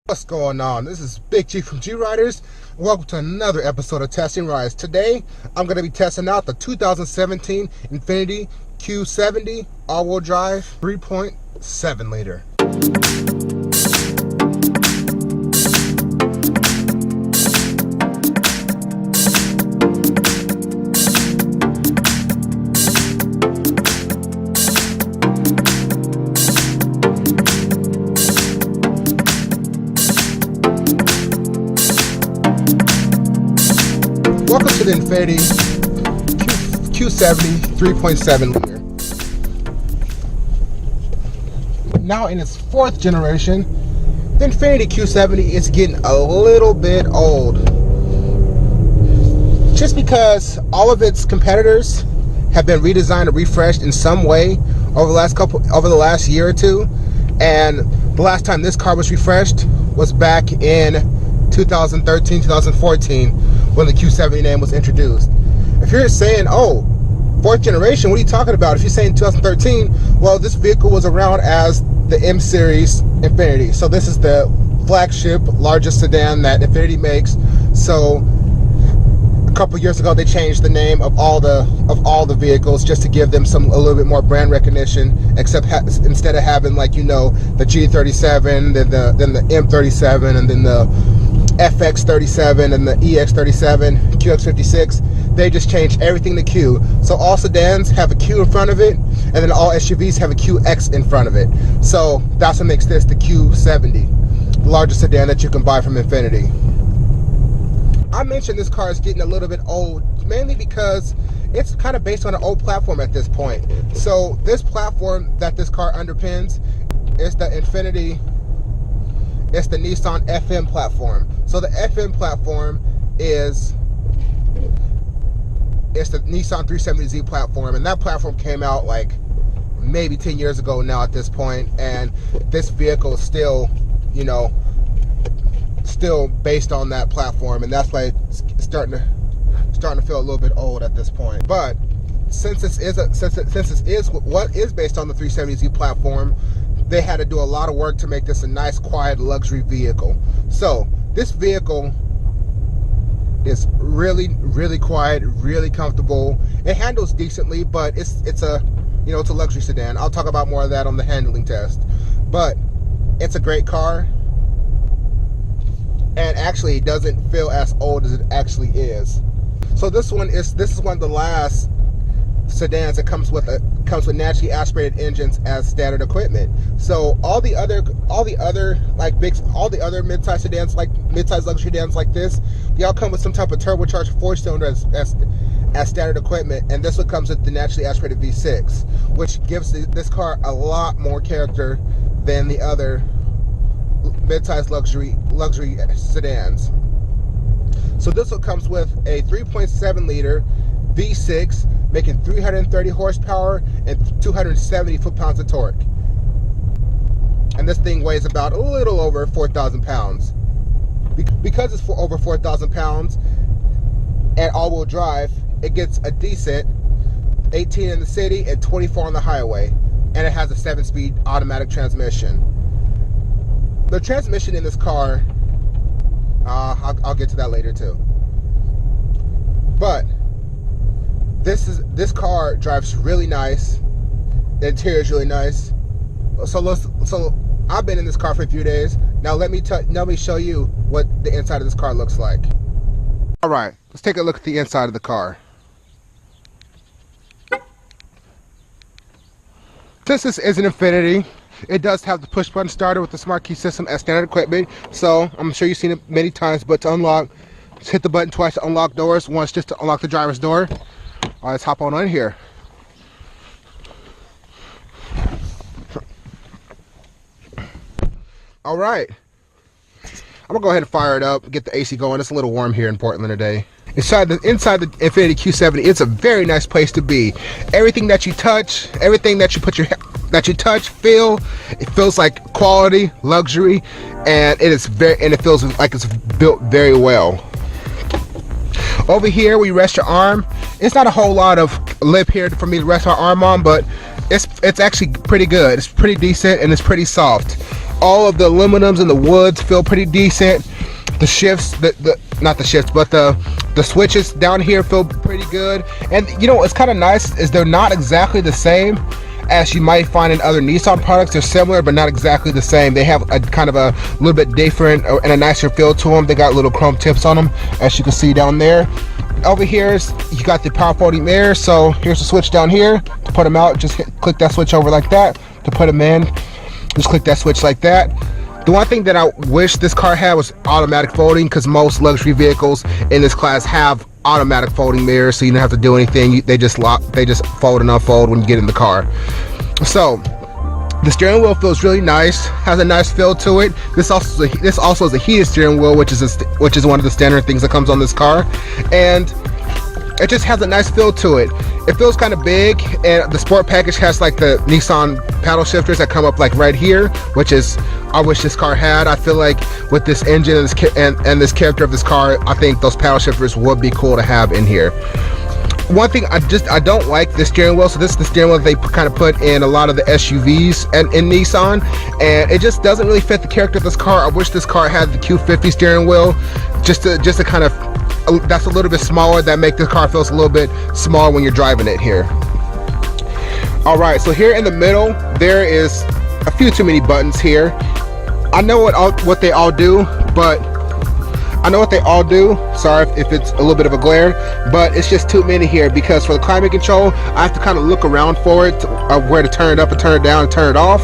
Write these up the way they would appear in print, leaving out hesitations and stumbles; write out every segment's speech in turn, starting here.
What's going on? This is Big G from G Riders. Welcome to another episode of Testing Rides. Today, I'm going to be testing out the 2017 Infiniti Q70 all-wheel drive 3.7 liter. Welcome to the Infiniti Q70 3.7 liter. Now in its fourth generation, the Infiniti Q70 is getting a little bit old. Just because all of its competitors have been redesigned or refreshed in some way over the last year or two, and the last time this car was refreshed was back in 2013, 2014, when the Q70 name was introduced. If you're saying, oh, fourth generation, what are you talking about? If you're saying 2013, well, this vehicle was around as the M Series Infiniti. So this is the flagship, largest sedan that Infiniti makes. So a couple years ago, they changed the name of all the vehicles just to give them a little bit more brand recognition. Except instead of having, like, you know, the G37, then the M37, and then the FX37 and the EX37, QX56, they just changed everything to Q. So all sedans have a Q in front of it, and then all SUVs have a QX in front of it. So that's what makes this the Q70, the largest sedan that you can buy from Infiniti. I mentioned this car is getting a little bit old, mainly because it's kind of based on an old platform at this point. So this platform that this car underpins is the Infiniti. It's the Nissan FM platform. So the FM platform is the Nissan 370Z platform, and that platform came out like maybe 10 years ago now at this point, and this vehicle is still, you know, still based on that platform, and that's why it's starting to feel a little bit old at this point. But since this is what is based on the 370Z platform, they had to do a lot of work to make this a nice, quiet, luxury vehicle. So this vehicle is really, really quiet, really comfortable. It handles decently, but it's a, you know, it's a luxury sedan. I'll talk about more of that on the handling test. But it's a great car, and actually it doesn't feel as old as it actually is. So this is one of the last sedans that comes with naturally aspirated engines as standard equipment. So all the other mid-size sedans, like mid-size luxury sedans like this, they all come with some type of turbocharged 4-cylinder as standard equipment, and this one comes with the naturally aspirated V6, which gives this car a lot more character than the other mid-size luxury sedans. So this one comes with a 3.7 liter V6, making 330 horsepower and 270 foot-pounds of torque. And this thing weighs about a little over 4,000 pounds. Because it's over 4,000 pounds and all-wheel drive, it gets a decent 18 in the city and 24 on the highway. And it has a 7-speed automatic transmission. The transmission in this car, I'll get to that later too. But this car drives really nice. The interior is really nice. So I've been in this car for a few days. Now let me show you what the inside of this car looks like. All right, let's take a look at the inside of the car. Since this is an Infiniti, it does have the push-button starter with the smart key system as standard equipment. So I'm sure you've seen it many times. But to unlock, just hit the button twice to unlock doors. Once just to unlock the driver's door. All right, let's hop on in here. All right, I'm gonna go ahead and fire it up, get the AC going. It's a little warm here in Portland today. Inside the Infiniti Q70, it's a very nice place to be. Everything that you touch, everything that you feel, it feels like quality, luxury, and it feels like it's built very well. Over here where you rest your arm, it's not a whole lot of lip here for me to rest my arm on, but it's actually pretty good. It's pretty decent and it's pretty soft. All of the aluminums and the woods feel pretty decent. The shifts, not the shifts, but the switches down here feel pretty good. And you know what's kind of nice is they're not exactly the same as you might find in other Nissan products. They're similar, but not exactly the same. They have a kind of a little bit different and a nicer feel to them. They got little chrome tips on them, as you can see down there. Over here is you got the power folding mirrors. So here's the switch down here to put them out. Just click that switch over like that to put them in. Just click that switch like that. The one thing that I wish this car had was automatic folding, because most luxury vehicles in this class have automatic folding mirrors, so you don't have to do anything. They just fold and unfold when you get in the car. So the steering wheel feels really nice, has a nice feel to it. This also is a heated steering wheel, which is one of the standard things that comes on this car, and it just has a nice feel to it. It feels kind of big, and the sport package has like the Nissan paddle shifters that come up like right here, which is I wish this car had. I feel like with this engine and this character of this car, I think those paddle shifters would be cool to have in here. One thing I don't like this steering wheel. So this is the steering wheel they kind of put in a lot of the SUVs and in Nissan, and it just doesn't really fit the character of this car. I wish this car had the Q50 steering wheel, just to kind of, that's a little bit smaller. That make the car feels a little bit smaller when you're driving it here. All right, so here in the middle there is a few too many buttons here. I know what they all do, but sorry if it's a little bit of a glare, but it's just too many here, because for the climate control I have to kind of look around for it, where to turn it up and turn it down and turn it off.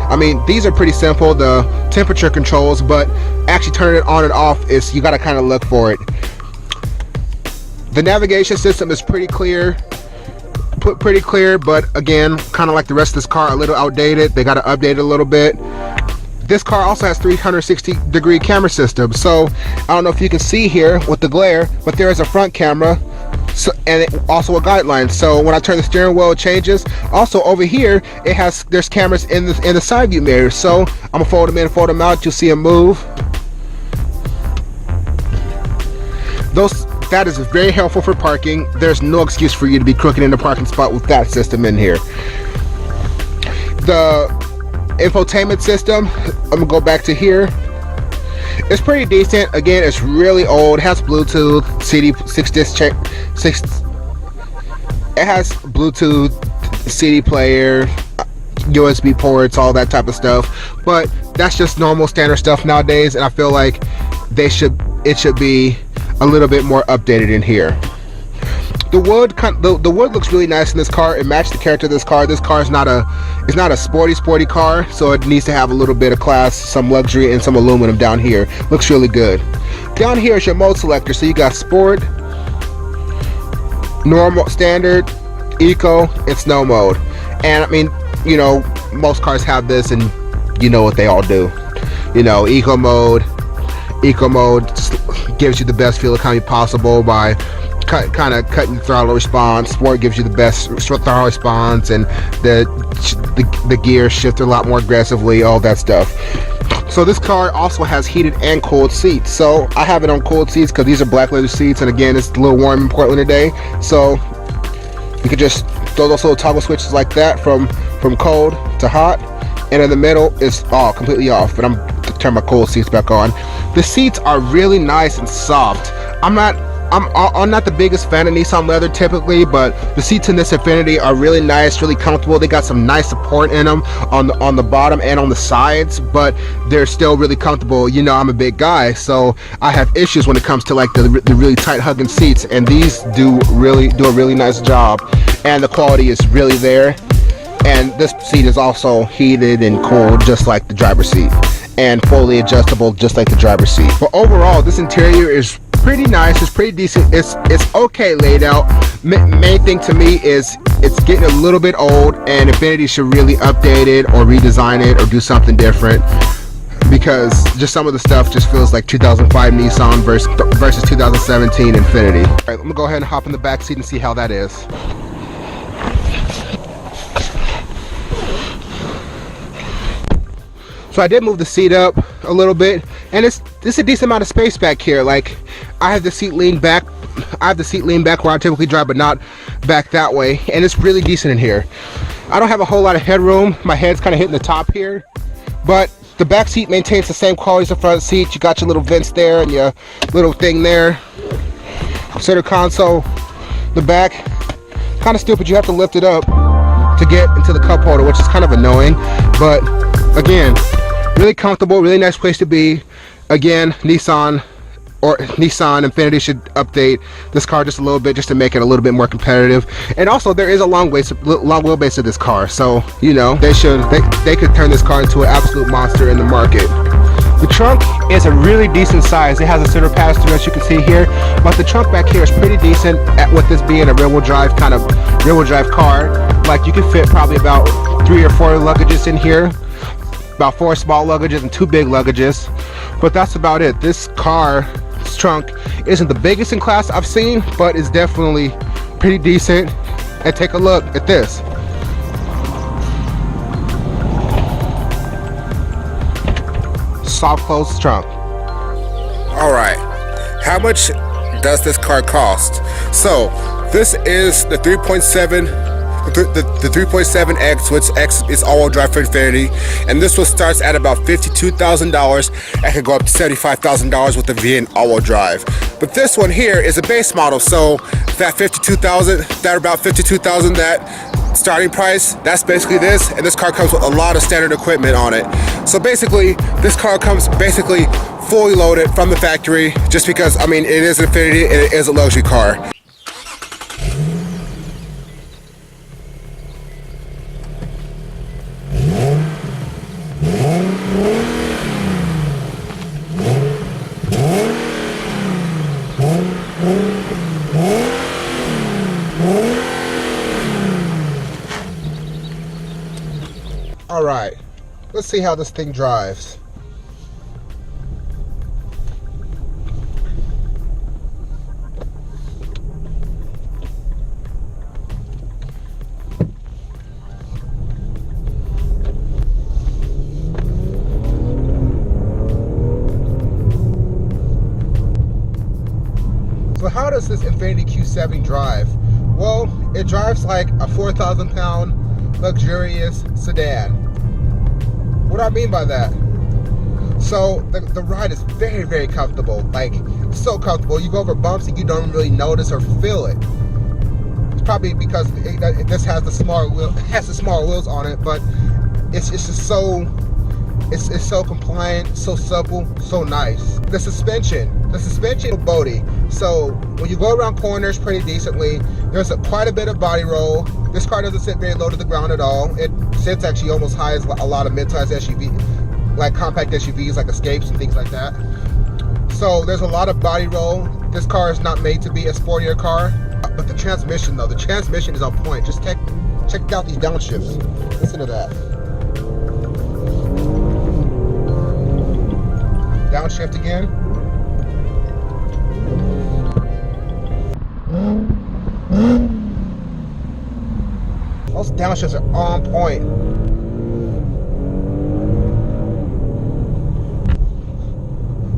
I mean, these are pretty simple, the temperature controls, but actually turning it on and off is, you got to kind of look for it. The navigation system is pretty clear, but again, kind of like the rest of this car, a little outdated. They got to update it a little bit. This car also has 360-degree camera system, so I don't know if you can see here with the glare, but there is a front camera, and also a guideline. So when I turn the steering wheel, it changes. Also over here, there's cameras in the side view mirror. So I'm gonna fold them in, fold them out. You'll see them move. That is very helpful for parking. There's no excuse for you to be crooked in the parking spot with that system in here. The infotainment system, I'm gonna go back to here. It's pretty decent. Again, it's really old. It has Bluetooth, CD, 6 it has Bluetooth, CD player, USB ports, all that type of stuff, but that's just normal standard stuff nowadays, and I feel like it should be a little bit more updated in here. The wood looks really nice in this car. It matched the character of this car. This car is not a sporty car, so it needs to have a little bit of class, some luxury, and some aluminum down here. Looks really good. Down here is your mode selector. So you got sport, normal, standard, eco, and snow mode. And I mean, you know, most cars have this, and you know what they all do. You know, eco mode gives you the best fuel economy possible by kind of cutting the throttle response. Sport gives you the best throttle response, and the gears shift a lot more aggressively, all that stuff. So this car also has heated and cooled seats. So I have it on cooled seats because these are black leather seats, and again, it's a little warm in Portland today, so you could just throw those little toggle switches like that from cold to hot, and in the middle is all completely off. But I'm to turn my cold seats back on. The seats are really nice and soft. I'm not the biggest fan of Nissan leather typically, but the seats in this Infiniti are really nice, really comfortable. They got some nice support in them on the bottom and on the sides, but they're still really comfortable. You know, I'm a big guy, so I have issues when it comes to like the really tight hugging seats, and these do a really nice job, and the quality is really there. And this seat is also heated and cooled just like the driver's seat, and fully adjustable just like the driver's seat. But overall, this interior is pretty nice. It's pretty decent. It's okay laid out. Main thing to me is it's getting a little bit old, and Infiniti should really update it or redesign it or do something different, because just some of the stuff just feels like 2005 Nissan versus 2017 Infiniti. All right, I'm gonna go ahead and hop in the back seat and see how that is. So I did move the seat up a little bit, and it's a decent amount of space back here. Like, I have the seat leaned back. Where I typically drive, but not back that way, and it's really decent in here. I don't have a whole lot of headroom. My head's kind of hitting the top here, but The back seat maintains the same quality as the front seat. You got your little vents there and your little thing there. Center console, the back, kind of stupid. You have to lift it up to get into the cup holder, which is kind of annoying. But again, really comfortable, really nice place to be. Again, Nissan Infiniti should update this car just a little bit, just to make it a little bit more competitive. And also, there is a long wheelbase of this car, so you know they could turn this car into an absolute monster in the market. The trunk is a really decent size. It has a center pass-through, as you can see here, but the trunk back here is pretty decent with this being a rear-wheel drive car. Like, you can fit probably about 3 or 4 luggages in here, about 4 small luggages and 2 big luggages, but that's about it. This trunk isn't the biggest in class I've seen, but it's definitely pretty decent. And take a look at this. Soft closed trunk. All right, how much does this car cost? So this is the 3.7X, which X is all-wheel drive for Infiniti, and this one starts at about $52,000 and can go up to $75,000 with the V and all-wheel drive. But this one here is a base model, so that $52,000, that starting price, that's basically this, and this car comes with a lot of standard equipment on it. So basically, this car comes basically fully loaded from the factory, just because, I mean, it is an Infiniti and it is a luxury car. All right, let's see how this thing drives. So how does this Infiniti Q70 drive? Well, it drives like a 4,000-pound luxurious sedan. What do I mean by that? So the ride is very, very comfortable. Like, so comfortable. You go over bumps and you don't really notice or feel it. It's probably because this has the small wheels on it, but it's just so so compliant, so supple, so nice. The suspension Bodie. So when you go around corners pretty decently, there's quite a bit of body roll. This car doesn't sit very low to the ground at all. It sits actually almost high as a lot of mid-size SUV, like compact SUVs like Escapes and things like that. So there's a lot of body roll. This car is not made to be a sportier car. But the transmission though, the transmission is on point. Just check out these downshifts. Listen to that. Downshift again. Those downshifts are on point.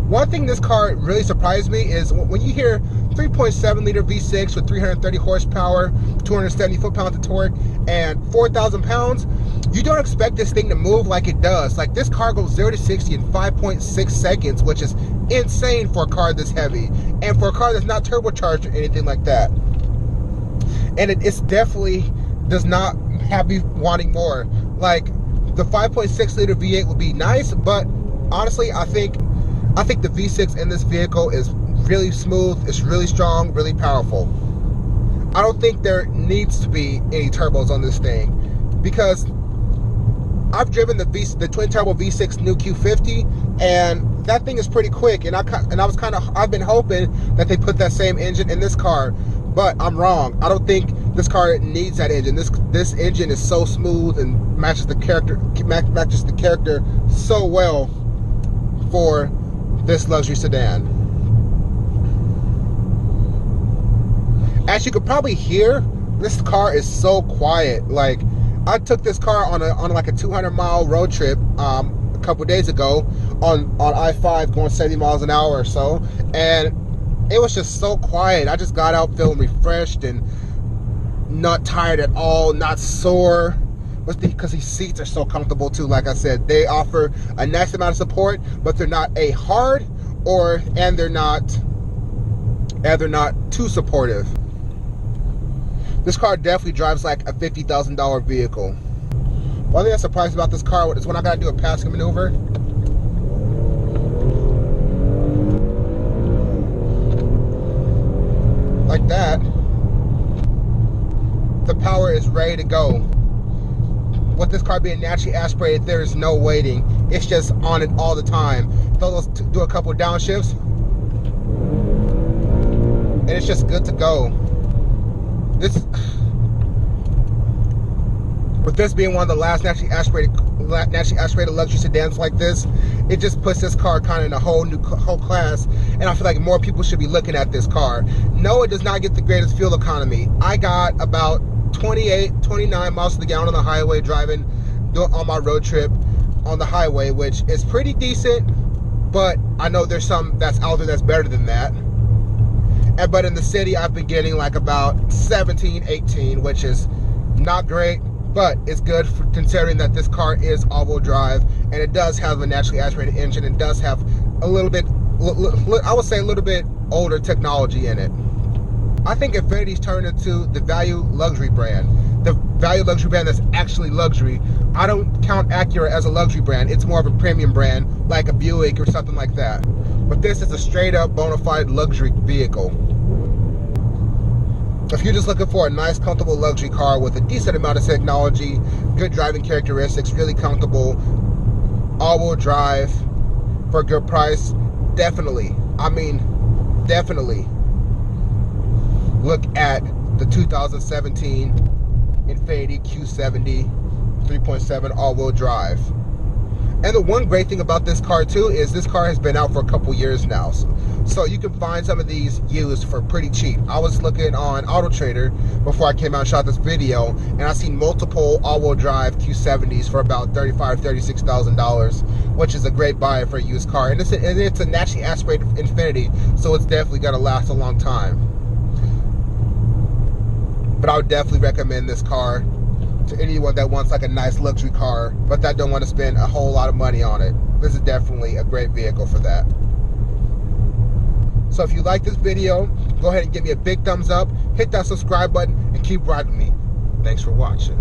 One thing this car really surprised me is when you hear 3.7 liter V6 with 330 horsepower, 270 foot-pounds of torque, and 4,000 pounds, you don't expect this thing to move like it does. Like, this car goes 0 to 60 in 5.6 seconds, which is insane for a car this heavy, and for a car that's not turbocharged or anything like that. And it's definitely does not have me wanting more. Like, the 5.6 liter V8 would be nice, but honestly, I think the V6 in this vehicle is really smooth, it's really strong, really powerful. I don't think there needs to be any turbos on this thing, because I've driven the twin turbo V6 new Q50, and that thing is pretty quick, and I've been hoping that they put that same engine in this car, but I'm wrong. I don't think this car needs that engine. This engine is so smooth and matches the character so well for this luxury sedan. As you could probably hear, this car is so quiet. Like, I took this car on like a 200-mile road trip a couple days ago on I-5 going 70 miles an hour or so, and it was just so quiet. I just got out feeling refreshed and not tired at all, not sore. was because these seats are so comfortable too. Like I said, they offer a nice amount of support, but they're not a hard and they're not too supportive. This car definitely drives like a $50,000 vehicle. One thing I'm surprised about this car is when I gotta do a passing maneuver. Like that, the power is ready to go. With this car being naturally aspirated, there is no waiting. It's just on it all the time. They'll do a couple downshifts, and it's just good to go. With this being one of the last naturally aspirated luxury sedans like this, it just puts this car kind of in a whole class, and I feel like more people should be looking at this car. No, it does not get the greatest fuel economy. I got about 29 miles to the gallon on the highway driving on my road trip on the highway, which is pretty decent, but I know there's some that's out there that's better than that. But in the city, I've been getting like about 17, 18, which is not great, but it's good for considering that this car is all-wheel drive, and it does have a naturally aspirated engine, and does have a little bit, I would say a little bit older technology in it. I think Infiniti's turned into the value luxury brand. The value luxury brand that's actually luxury. I don't count Acura as a luxury brand. It's more of a premium brand, like a Buick or something like that. But this is a straight up bona fide luxury vehicle. If you're just looking for a nice, comfortable luxury car with a decent amount of technology, good driving characteristics, really comfortable, all-wheel drive for a good price, definitely, definitely look at the 2017 Infiniti Q70 3.7 all-wheel drive. And the one great thing about this car too is this car has been out for a couple years now, so you can find some of these used for pretty cheap. I was looking on Auto Trader before I came out and shot this video, and I seen multiple all-wheel drive Q70s for about $35,000, $36,000, which is a great buy for a used car. And it's a naturally aspirated Infiniti, so it's definitely gonna last a long time. But I would definitely recommend this car to anyone that wants like a nice luxury car, but that don't want to spend a whole lot of money on it. This is definitely a great vehicle for that. So if you like this video, go ahead and give me a big thumbs up, hit that subscribe button, and keep riding with me. Thanks for watching.